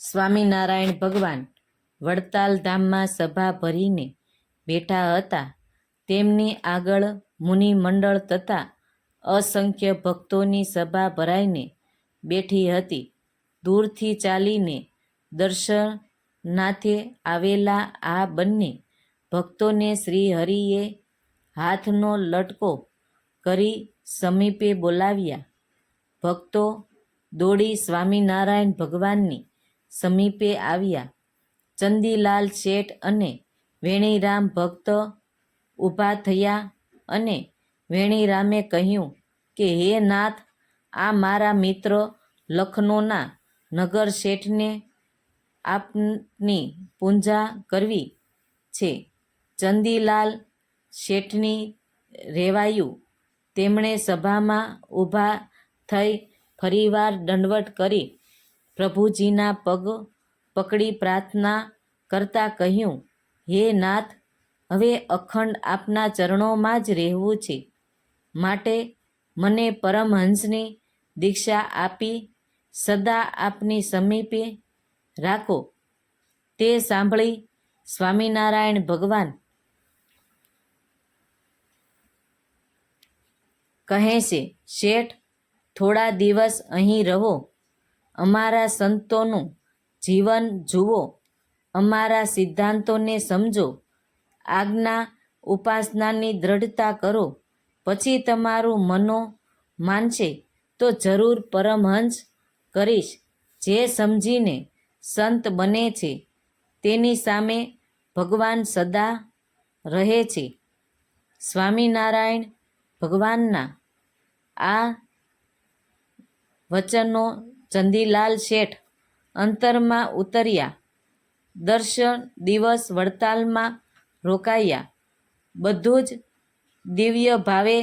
સ્વામિનારાયણ ભગવાન વડતાલ ધામમાં સભા ભરીને બેઠા હતા. તેમની આગળ મુનિ મંડળ તથા અસંખ્ય ભક્તોની સભા ભરાઈને બેઠી હતી. દૂરથી ચાલીને દર્શનાર્થે આવેલા આ બંને ભક્તોને શ્રી હરિએ હાથનો લટકો કરી સમીપે બોલાવ્યા. ભક્તો દોડી સ્વામિનારાયણ ભગવાનની સમીપે આવ્યા. ચંદીલાલ શેઠ અને વેણીરામ ભક્ત ઊભા થયા અને વેણીરામે કહ્યું કે હે નાથ, આ મારા મિત્ર લખનૌના નગર શેઠને આપની પૂજા કરવી છે. ચંદીલાલ શેઠની રેવાયું. તેમણે સભામાં ઊભા થઈ ફરીવાર દંડવત કરી પ્રભુજીના પગ પકડી પ્રાર્થના કરતા કહ્યું, હે નાથ, હવે અખંડ આપના ચરણોમાં જ રહેવું છે, માટે મને પરમહંસની દીક્ષા આપી સદા આપની સમીપે રાખો. તે સાંભળી સ્વામિનારાયણ ભગવાન કહે છે, શેઠ, થોડા દિવસ અહીં રહો, અમારા સંતોનું જીવન જુઓ, અમારા સિદ્ધાંતોને સમજો, આજ્ઞા ઉપાસનાની દ્રઢતા કરો. પછી તમારું મનો માનશે તો જરૂર પરમહંસ કરીશ. જે સમજીને સંત બને છે તેની સામે ભગવાન સદા રહે છે. સ્વામિનારાયણ ભગવાનના આ વચનો ચંદીલાલ શેઠ અંતરમાં ઉતર્યા. 10 દિવસ વડતાલમાં રોકાયા. બધું જ દિવ્ય ભાવે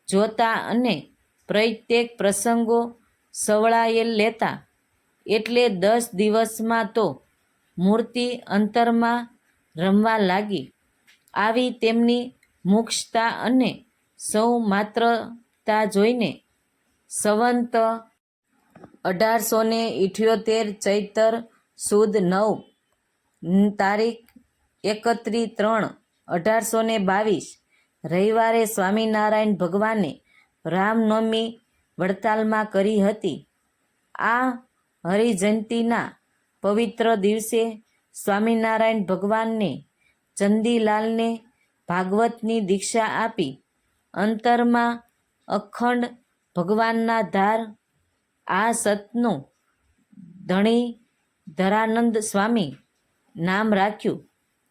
જોતા અને પ્રત્યેક પ્રસંગો સવડાયેલ લેતા. એટલે 10 દિવસમાં તો મૂર્તિ અંતરમાં રમવા લાગી. આવી તેમની મુક્ષતા અને સૌ માત્રતા જોઈને સંવત 1878 ચૈત્ર સુદ 9 તારીખ 31/3/1822 રવિવારે સ્વામિનારાયણ ભગવાને રામનવમી વડતાલમાં કરી હતી. આ હરિજયંતીના પવિત્ર દિવસે સ્વામિનારાયણ ભગવાને ચંદીલાલને ભાગવતની દીક્ષા આપી. અંતરમાં અખંડ ભગવાનના ધાર આ સતનું ધણી ધરાનંદ સ્વામી નામ રાખ્યું.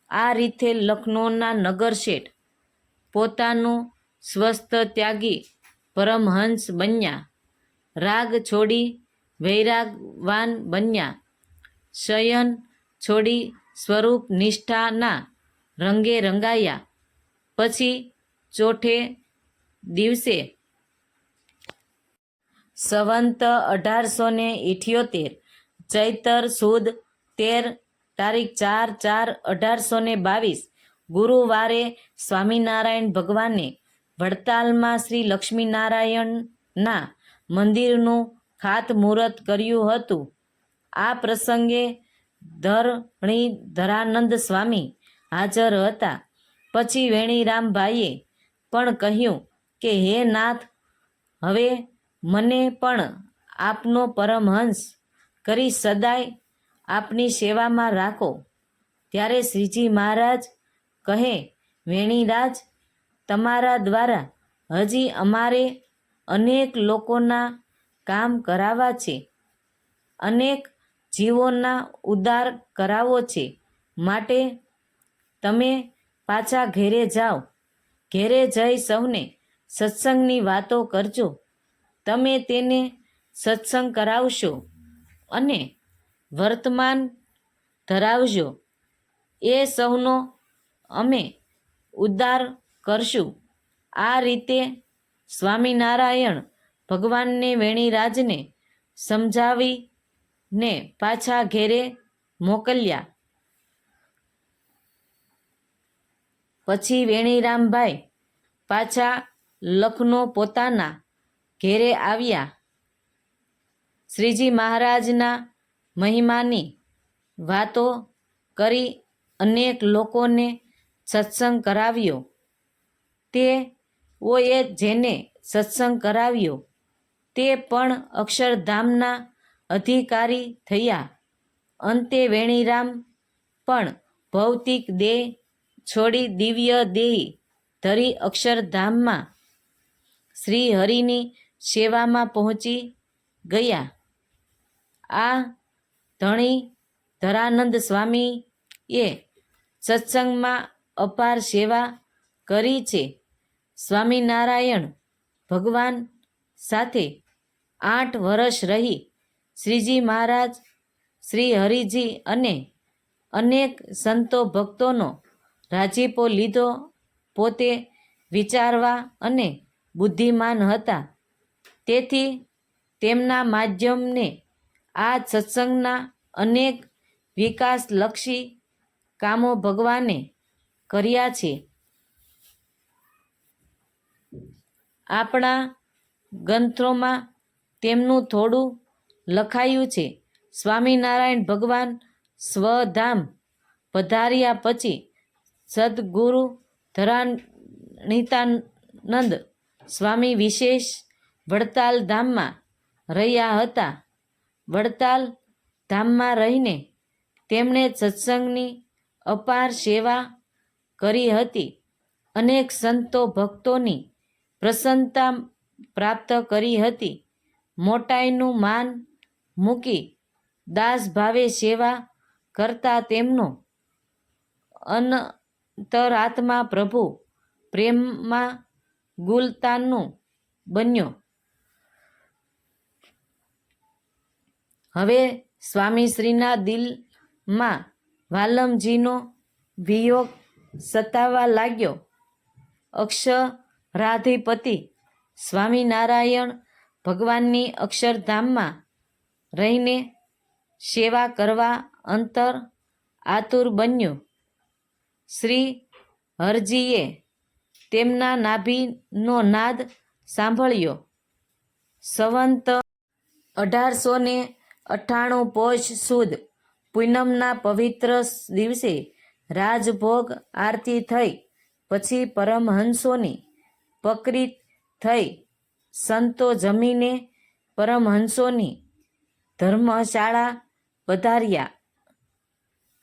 આ રીતે લખનૌના નગર શેઠ પોતાનું સ્વસ્થ ત્યાગી પરમહંસ બન્યા. રાગ છોડી વૈરાગવાન બન્યા. શયન છોડી સ્વરૂપ નિષ્ઠાના રંગે રંગાયા. પછી ચોથે દિવસે સંવત 1878 ચૈત્ર સુદ 13 તારીખ 4/4/1822 ગુરુવારે સ્વામિનારાયણ ભગવાને વડતાલમાં શ્રી લક્ષ્મીનારાયણના મંદિરનું ખાતમુહૂર્ત કર્યું હતું. આ પ્રસંગે ધરણીધરાનંદ સ્વામી હાજર હતા. પછી વેણીરામભાઈએ પણ કહ્યું કે હે નાથ, હવે મને પણ આપનો પરમહંસ કરી સદાય આપની સેવામાં રાખો. ત્યારે શ્રીજી મહારાજ કહે, વેણીરાજ, તમારા દ્વારા હજી અમારે અનેક લોકોના કામ કરાવવા છે, અનેક જીવોના ઉદ્ધાર કરાવવો છે, માટે તમે પાછા ઘેરે જાઓ. ઘેરે જઈ સૌને સત્સંગની વાતો કરજો. તમે તેને સત્સંગ કરાવશો અને વર્તમાન ધરાવજો. એ સૌનો અમે ઉદ્ધાર કરશું. આ રીતે સ્વામિનારાયણ ભગવાનને વેણીરાજને સમજાવીને પાછા ઘેરે મોકલ્યા. પછી વેણીરામભાઈ પાછા લખનૌ પોતાના ઘેરે આવ્યા. શ્રીજી મહારાજના મહિમાની વાતો કરી અનેક લોકોને સત્સંગ કરાવ્યો. તેઓએ જેને સત્સંગ કરાવ્યો તે પણ અક્ષરધામના અધિકારી થયા. અંતે વેણીરામ પણ ભૌતિક દેહ છોડી દિવ્ય દેહ ધરી અક્ષરધામમાં શ્રી હરિની સેવામાં પહોંચી ગયા. આ ધણી ધરાનંદ સ્વામીએ સત્સંગમાં અપાર સેવા કરી છે. સ્વામિનારાયણ ભગવાન સાથે 8 વર્ષ રહી શ્રીજી મહારાજ, શ્રી હરિજી અને અનેક સંતો ભક્તોનો રાજીપો લીધો. પોતે વિચારવા અને બુદ્ધિમાન હતા, તેથી તેમના માધ્યમને આ સત્સંગના અનેક વિકાસલક્ષી કામો ભગવાને કર્યા છે. આપણા ગ્રંથોમાં તેમનું થોડું લખાયું છે. સ્વામિનારાયણ ભગવાન સ્વધામ પધાર્યા પછી સદ્ગુરુ ધરાણીતાનંદ સ્વામી વિશેષ વડતાલ ધામમાં રહ્યા હતા. વડતાલ ધામમાં રહીને તેમણે સત્સંગની અપાર સેવા કરી હતી. અનેક સંતો ભક્તોની પ્રસન્નતા પ્રાપ્ત કરી હતી. મોટાઈનું માન મૂકી દાસભાવે સેવા કરતા તેમનો અંતરાત્મા પ્રભુ પ્રેમમાં ગુલતાનું બન્યો. હવે સ્વામીશ્રીના દિલમાં વાલમજીનો વિયોગ સતાવા લાગ્યો. અક્ષરાધિપતિ સ્વામિનારાયણ ભગવાનની અક્ષરધામમાં રહીને સેવા કરવા અંતર આતુર બન્યો. શ્રી હરજીએ તેમના નાભીનો નાદ સાંભળ્યો. સંવંત 1898 પોષ સુદ પૂનમના પવિત્ર દિવસે રાજભોગ આરતી થઈ પછી પરમહંસોની પ્રકૃતિ થઈ. સંતો જમીને પરમહંસોની ધર્મશાળા પધાર્યા.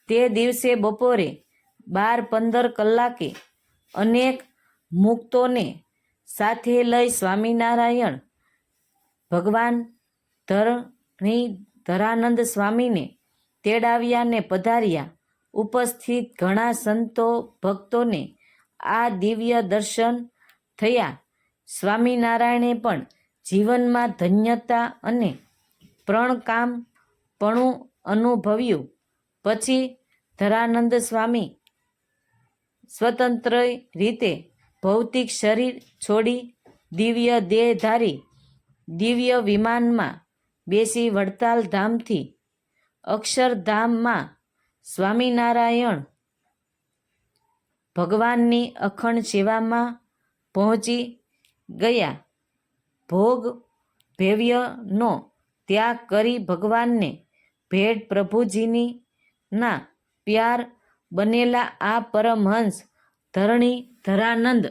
તે દિવસે બપોરે 12-15 કલાકે અનેક મુક્તોને સાથે લઈ સ્વામિનારાયણ ભગવાન ધરાનંદ સ્વામીને તેડાવ્યા ને પધાર્યા. ઉપસ્થિત ઘણા સંતો ભક્તોને આ દિવ્ય દર્શન થયા. સ્વામિનારાયણે પણ જીવનમાં ધન્યતા અને પ્રણકામપણું અનુભવ્યું. પછી ધરાનંદ સ્વામી સ્વતંત્ર રીતે ભૌતિક શરીર છોડી દિવ્ય દેહ ધારી દિવ્ય વિમાનમાં બેસી વડતાલ ધામથી અક્ષરધામમાં સ્વામિનારાયણ ભગવાનની અખંડ સેવામાં પહોંચી ગયા. ભોગ ભેવ્યનો ત્યાગ કરી ભગવાનને ભેટ પ્રભુજીની ના પ્યાર બનેલા આ પરમહંસ ધરાનંદ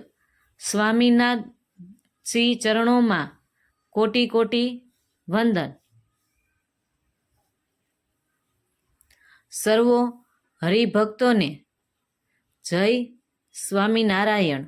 સ્વામીના શ્રી ચરણોમાં કોટી કોટી વંદન. સર્વો હરિભક્તોને જય સ્વામિનારાયણ.